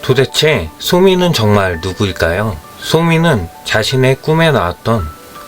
도대체 소미는 정말 누구일까요? 소미는 자신의 꿈에 나왔던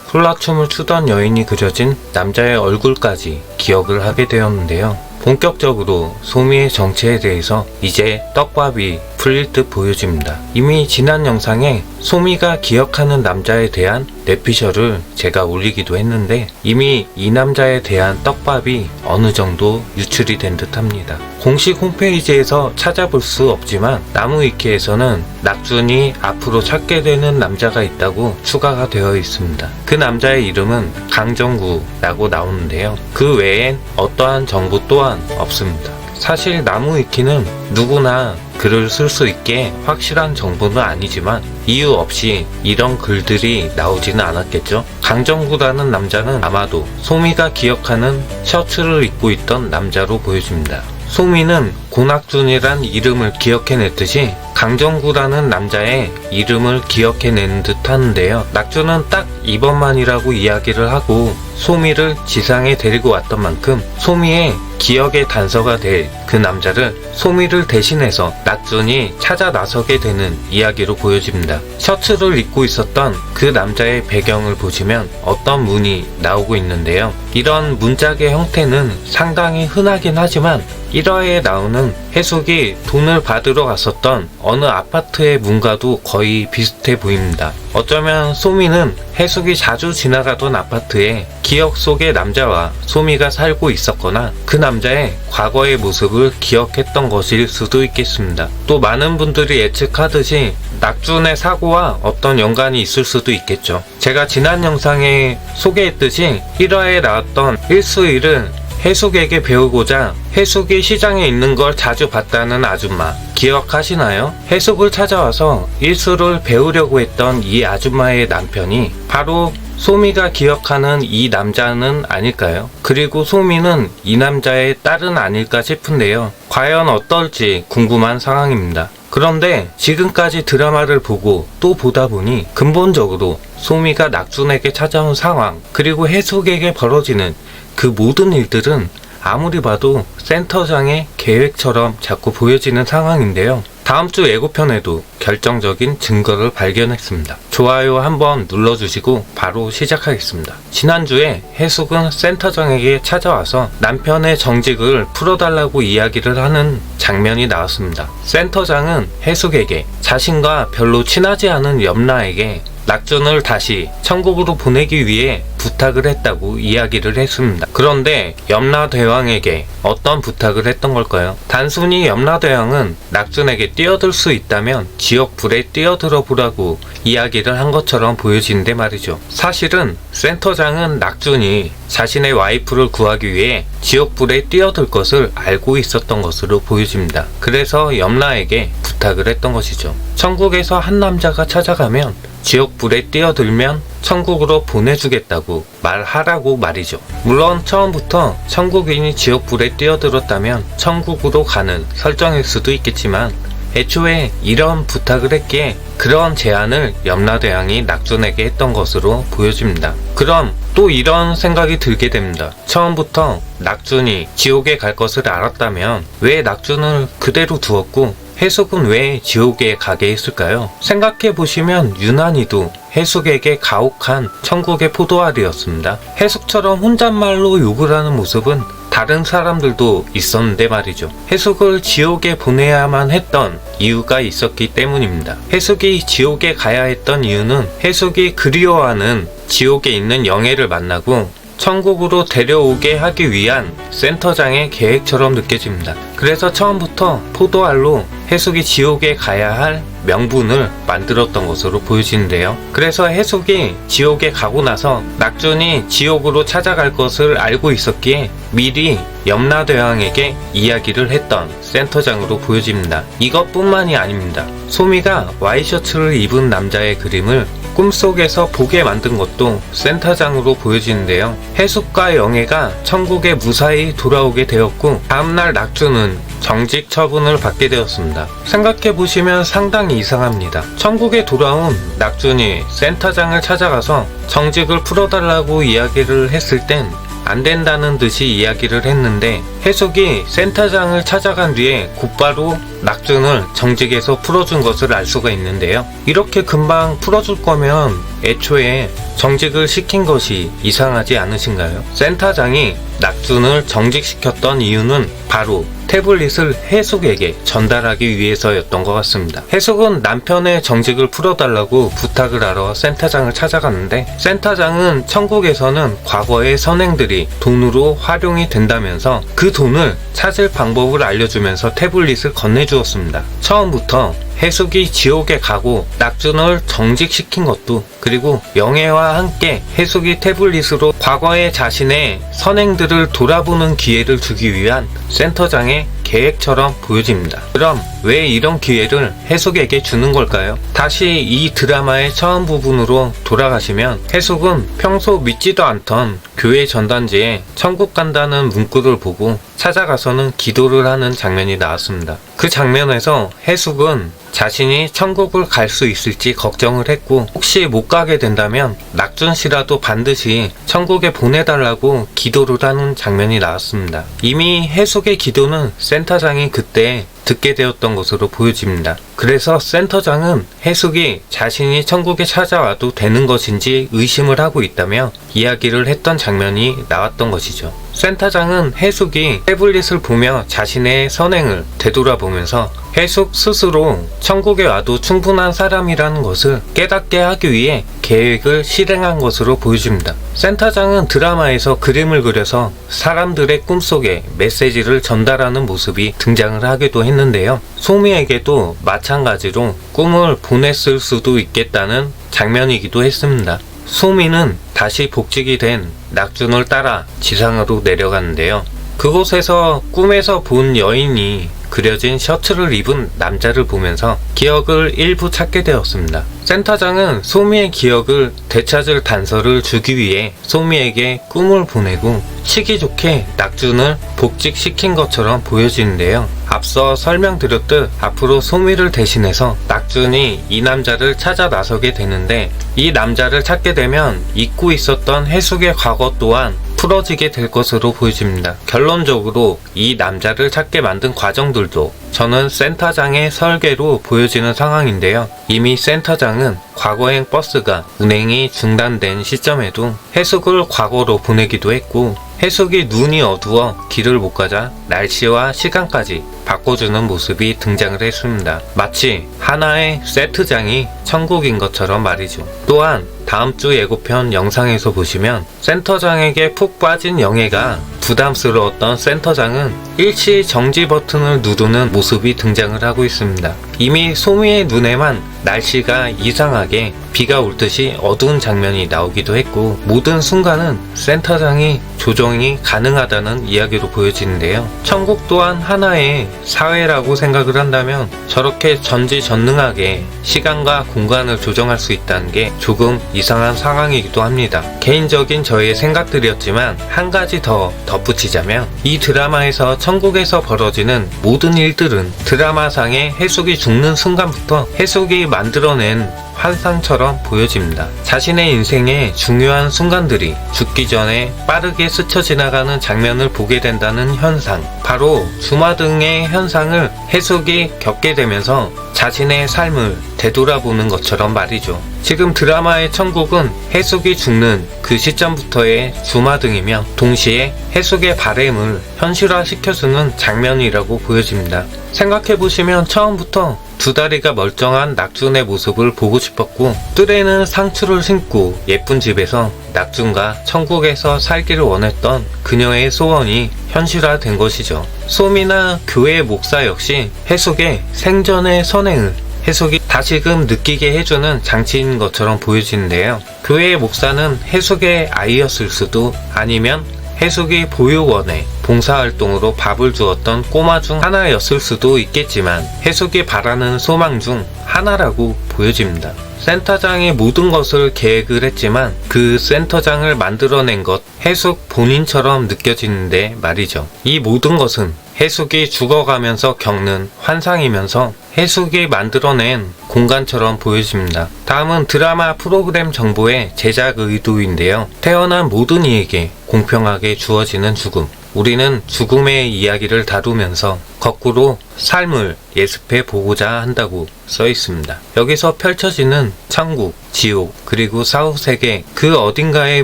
훌라춤을 추던 여인이 그려진 남자의 얼굴까지 기억을 하게 되었는데요. 본격적으로 소미의 정체에 대해서 이제 떡밥이 풀릴 듯 보여집니다. 이미 지난 영상에 소미가 기억하는 남자에 대한 뇌피셜을 제가 올리기도 했는데 이미 이 남자에 대한 떡밥이 어느 정도 유출이 된 듯 합니다. 공식 홈페이지에서 찾아볼 수 없지만 나무위키에서는 낙준이 앞으로 찾게 되는 남자가 있다고 추가가 되어 있습니다. 그 남자의 이름은 강정구라고 나오는데요. 그 외엔 어떠한 정보 또한 없습니다. 사실 나무위키는 누구나 글을 쓸 수 있게 확실한 정보는 아니지만 이유 없이 이런 글들이 나오지는 않았겠죠. 강정구라는 남자는 아마도 소미가 기억하는 셔츠를 입고 있던 남자로 보여집니다. 소미는 고낙준이란 이름을 기억해냈듯이 강정구라는 남자의 이름을 기억해낸 듯 하는데요. 낙준은 딱 이번만이라고 이야기를 하고 소미를 지상에 데리고 왔던 만큼 소미의 기억의 단서가 될 그 남자를 소미를 대신해서 낙준이 찾아 나서게 되는 이야기로 보여집니다. 셔츠를 입고 있었던 그 남자의 배경을 보시면 어떤 문이 나오고 있는데요. 이런 문짝의 형태는 상당히 흔하긴 하지만 1화에 나오는 해숙이 돈을 받으러 갔었던 어느 아파트의 문과도 거의 비슷해 보입니다. 어쩌면 소미는 해숙이 자주 지나가던 아파트에 기억 속의 남자와 소미가 살고 있었거나 그 남자의 과거의 모습을 기억했던 것일 수도 있겠습니다. 또 많은 분들이 예측하듯이 낙준의 사고와 어떤 연관이 있을 수도 있겠죠. 제가 지난 영상에 소개했듯이 1화에 나왔던 일수일은 해숙에게 배우고자 해숙이 시장에 있는 걸 자주 봤다는 아줌마 기억하시나요? 해숙을 찾아와서 일수를 배우려고 했던 이 아줌마의 남편이 바로 소미가 기억하는 이 남자는 아닐까요? 그리고 소미는 이 남자의 딸은 아닐까 싶은데요. 과연 어떨지 궁금한 상황입니다. 그런데 지금까지 드라마를 보고 또 보다 보니 근본적으로 소미가 낙준에게 찾아온 상황 그리고 해숙에게 벌어지는 그 모든 일들은 아무리 봐도 센터장의 계획처럼 자꾸 보여지는 상황인데요. 다음주 예고편에도 결정적인 증거를 발견했습니다. 좋아요 한번 눌러주시고 바로 시작하겠습니다. 지난주에 해숙은 센터장에게 찾아와서 남편의 정직을 풀어달라고 이야기를 하는 장면이 나왔습니다. 센터장은 해숙에게 자신과 별로 친하지 않은 염라에게 낙준을 다시 천국으로 보내기 위해 부탁을 했다고 이야기를 했습니다. 그런데 염라대왕에게 어떤 부탁을 했던 걸까요? 단순히 염라대왕은 낙준에게 뛰어들 수 있다면 지옥불에 뛰어들어 보라고 이야기를 한 것처럼 보여지는데 말이죠. 사실은 센터장은 낙준이 자신의 와이프를 구하기 위해 지옥불에 뛰어들 것을 알고 있었던 것으로 보여집니다. 그래서 염라에게 부탁을 했던 것이죠. 천국에서 한 남자가 찾아가면 지옥불에 뛰어들면 천국으로 보내주겠다고 말하라고 말이죠. 물론 처음부터 천국인이 지옥불에 뛰어들었다면 천국으로 가는 설정일 수도 있겠지만 애초에 이런 부탁을 했기에 그런 제안을 염라대왕이 낙준에게 했던 것으로 보여집니다. 그럼 또 이런 생각이 들게 됩니다. 처음부터 낙준이 지옥에 갈 것을 알았다면 왜 낙준을 그대로 두었고 해숙은 왜 지옥에 가게 했을까요? 생각해보시면 유난히도 해숙에게 가혹한 천국의 포도알이었습니다. 해숙처럼 혼잣말로 욕을 하는 모습은 다른 사람들도 있었는데 말이죠. 해숙을 지옥에 보내야만 했던 이유가 있었기 때문입니다. 해숙이 지옥에 가야 했던 이유는 해숙이 그리워하는 지옥에 있는 영애를 만나고 천국으로 데려오게 하기 위한 센터장의 계획처럼 느껴집니다. 그래서 처음부터 포도알로 해숙이 지옥에 가야 할 명분을 만들었던 것으로 보여지는데요. 그래서 해숙이 지옥에 가고 나서 낙준이 지옥으로 찾아갈 것을 알고 있었기에 미리 염라대왕에게 이야기를 했던 센터장으로 보여집니다. 이것뿐만이 아닙니다. 소미가 와이셔츠를 입은 남자의 그림을 꿈속에서 보게 만든 것도 센터장으로 보여지는데요. 해숙과 영애가 천국에 무사히 돌아오게 되었고 다음날 낙준은 정직 처분을 받게 되었습니다. 생각해보시면 상당히 이상합니다. 천국에 돌아온 낙준이 센터장을 찾아가서 정직을 풀어달라고 이야기를 했을 땐 안 된다는 듯이 이야기를 했는데 해숙이 센터장을 찾아간 뒤에 곧바로 낙준을 정직에서 풀어준 것을 알 수가 있는데요. 이렇게 금방 풀어줄 거면 애초에 정직을 시킨 것이 이상하지 않으신가요? 센터장이 낙준을 정직시켰던 이유는 바로 태블릿을 해숙에게 전달하기 위해서였던 것 같습니다. 해숙은 남편의 정직을 풀어달라고 부탁을 하러 센터장을 찾아갔는데, 센터장은 천국에서는 과거의 선행들이 돈으로 활용이 된다면서 그 돈을 찾을 방법을 알려주면서 태블릿을 건네주었습니다. 처음부터 해숙이 지옥에 가고 낙준을 정직시킨 것도, 그리고 영애와 함께 해숙이 태블릿으로 과거의 자신의 선행들을 돌아보는 기회를 주기 위한 센터장의 계획처럼 보여집니다. 그럼 왜 이런 기회를 해숙에게 주는 걸까요? 다시 이 드라마의 처음 부분으로 돌아가시면, 해숙은 평소 믿지도 않던 교회 전단지에 천국 간다는 문구를 보고 찾아가서는 기도를 하는 장면이 나왔습니다. 그 장면에서 해숙은 자신이 천국을 갈 수 있을지 걱정을 했고, 혹시 못 가게 된다면 낙준 씨라도 반드시 천국에 보내달라고 기도를 하는 장면이 나왔습니다. 이미 해숙의 기도는 센터장이 그때 듣게 되었던 것으로 보여집니다. 그래서 센터장은 해숙이 자신이 천국에 찾아와도 되는 것인지 의심을 하고 있다며 이야기를 했던 장면이 나왔던 것이죠. 센터장은 해숙이 태블릿을 보며 자신의 선행을 되돌아보면서 해숙 스스로 천국에 와도 충분한 사람이라는 것을 깨닫게 하기 위해 계획을 실행한 것으로 보여집니다. 센터장은 드라마에서 그림을 그려서 사람들의 꿈속에 메시지를 전달하는 모습이 등장을 하기도 했는데요. 소미에게도 마찬가지로 꿈을 보냈을 수도 있겠다는 장면이기도 했습니다. 소미는 다시 복직이 된 낙준을 따라 지상으로 내려가는데요. 그곳에서 꿈에서 본 여인이 그려진 셔츠를 입은 남자를 보면서 기억을 일부 찾게 되었습니다. 센터장은 소미의 기억을 되찾을 단서를 주기 위해 소미에게 꿈을 보내고 시기 좋게 낙준을 복직시킨 것처럼 보여지는데요. 앞서 설명드렸듯 앞으로 소미를 대신해서 낙준이 이 남자를 찾아 나서게 되는데, 이 남자를 찾게 되면 잊고 있었던 해숙의 과거 또한 풀어지게 될 것으로 보여집니다. 결론적으로 이 남자를 찾게 만든 과정들도 저는 센터장의 설계로 보여지는 상황인데요. 이미 센터장은 과거행 버스가 운행이 중단된 시점에도 해숙을 과거로 보내기도 했고, 해숙이 눈이 어두워 길을 못 가자 날씨와 시간까지 바꿔주는 모습이 등장을 했습니다. 마치 하나의 세트장이 천국인 것처럼 말이죠. 또한 다음주 예고편 영상에서 보시면 센터장에게 푹 빠진 영애가 부담스러웠던 센터장은 일시 정지 버튼을 누르는 모습이 등장을 하고 있습니다. 이미 소미의 눈에만 날씨가 이상하게 비가 올 듯이 어두운 장면이 나오기도 했고, 모든 순간은 센터장이 조정이 가능하다는 이야기로 보여지는데요. 천국 또한 하나의 사회라고 생각을 한다면 저렇게 전지전능하게 시간과 공간을 조정할 수 있다는 게 조금 이상한 상황이기도 합니다. 개인적인 저의 생각들이었지만 한 가지 더 덧붙이자면, 이 드라마에서 천국에서 벌어지는 모든 일들은 드라마상의 해숙이 죽는 순간부터 해숙이 만들어낸 환상처럼 보여집니다. 자신의 인생의 중요한 순간들이 죽기 전에 빠르게 스쳐 지나가는 장면을 보게 된다는 현상, 바로 주마등의 현상을 해숙이 겪게 되면서 자신의 삶을 되돌아보는 것처럼 말이죠. 지금 드라마의 천국은 해숙이 죽는 그 시점부터의 주마등이며, 동시에 해숙의 바램을 현실화시켜주는 장면이라고 보여집니다. 생각해보시면 처음부터 두 다리가 멀쩡한 낙준의 모습을 보고 싶었고, 뜰에는 상추를 심고 예쁜 집에서 낙준과 천국에서 살기를 원했던 그녀의 소원이 현실화된 것이죠. 소미나 교회 목사 역시 해숙의 생전의 선행을 해숙이 다시금 느끼게 해주는 장치인 것처럼 보여지는데요. 교회의 목사는 해숙의 아이였을 수도, 아니면 해숙이 보육원에 봉사활동으로 밥을 주었던 꼬마 중 하나였을 수도 있겠지만, 해숙이 바라는 소망 중 하나라고 보여집니다. 센터장이 모든 것을 계획을 했지만 그 센터장을 만들어낸 것 해숙 본인처럼 느껴지는데 말이죠. 이 모든 것은 해숙이 죽어가면서 겪는 환상이면서 해숙이 만들어낸 공간처럼 보여집니다. 다음은 드라마 프로그램 정보의 제작 의도인데요. 태어난 모든 이에게 공평하게 주어지는 죽음. 우리는 죽음의 이야기를 다루면서 거꾸로 삶을 예습해 보고자 한다고 써 있습니다. 여기서 펼쳐지는 천국, 지옥, 그리고 사후세계 그 어딘가의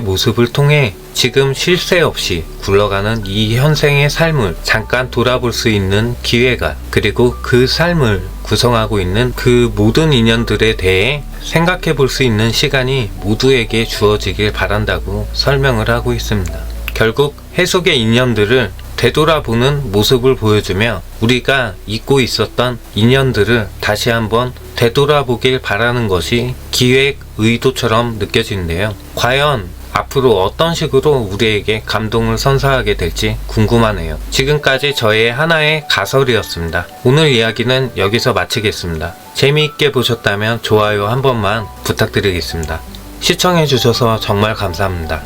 모습을 통해 지금 쉴 새 없이 굴러가는 이 현생의 삶을 잠깐 돌아볼 수 있는 기회가, 그리고 그 삶을 구성하고 있는 그 모든 인연들에 대해 생각해 볼 수 있는 시간이 모두에게 주어지길 바란다고 설명을 하고 있습니다. 결국 해속의 인연들을 되돌아보는 모습을 보여주며 우리가 잊고 있었던 인연들을 다시 한번 되돌아보길 바라는 것이 기획 의도처럼 느껴지는데요. 과연 앞으로 어떤 식으로 우리에게 감동을 선사하게 될지 궁금하네요. 지금까지 저의 하나의 가설이었습니다. 오늘 이야기는 여기서 마치겠습니다. 재미있게 보셨다면 좋아요 한 번만 부탁드리겠습니다. 시청해주셔서 정말 감사합니다.